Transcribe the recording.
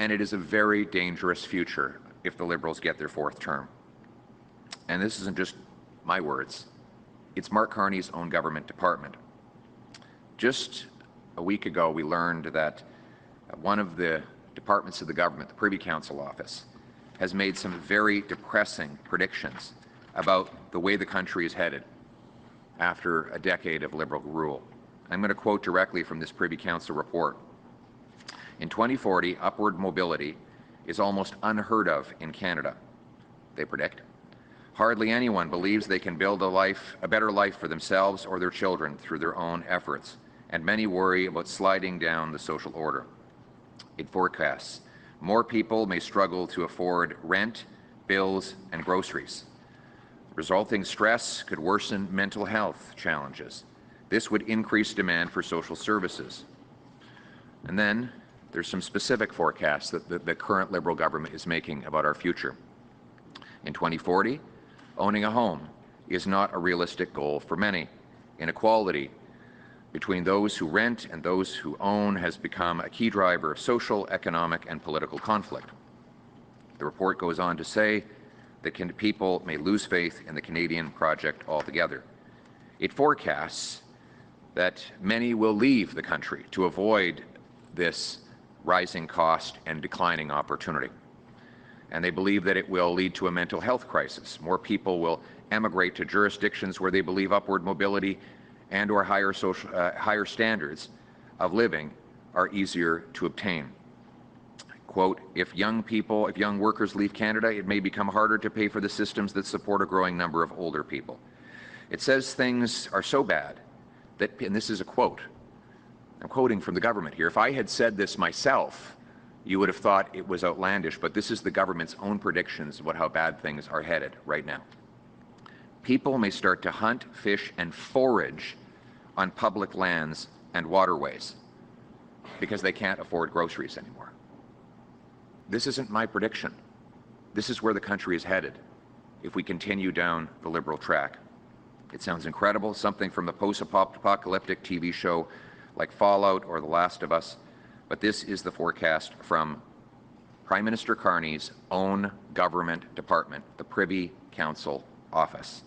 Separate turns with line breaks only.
and it is a very dangerous future if the Liberals get their fourth term. And this isn't just my words. It's Mark Carney's own government department. Just a week ago, we learned that one of the departments of the government, the Privy Council office, has made some very depressing predictions about the way the country is headed after a decade of Liberal rule. I'm going to quote directly from this Privy Council report. In 2040, upward mobility is almost unheard of in Canada, they predict. Hardly anyone believes they can build a better life for themselves or their children through their own efforts, and many worry about sliding down the social order. It forecasts more people may struggle to afford rent, bills, and groceries. Resulting stress could worsen mental health challenges. This would increase demand for social services. And then there's some specific forecasts that the current Liberal government is making about our future. In 2040, owning a home is not a realistic goal for many. Inequality between those who rent and those who own has become a key driver of social, economic, and political conflict. The report goes on to say that people may lose faith in the Canadian project altogether. It forecasts that many will leave the country to avoid this rising cost and declining opportunity. And they believe that it will lead to a mental health crisis. More people will emigrate to jurisdictions where they believe upward mobility and or higher standards of living are easier to obtain. Quote, if young workers leave Canada, it may become harder to pay for the systems that support a growing number of older people. It says things are so bad that, and this is a quote, I'm quoting from the government here, if I had said this myself, you would have thought it was outlandish, but this is the government's own predictions about how bad things are headed right now. People may start to hunt, fish, and forage on public lands and waterways because they can't afford groceries anymore. This isn't my prediction. This is where the country is headed if we continue down the Liberal track. It sounds incredible, something from a post-apocalyptic TV show like Fallout or The Last of Us, but this is the forecast from Prime Minister Carney's own government department, the Privy Council office.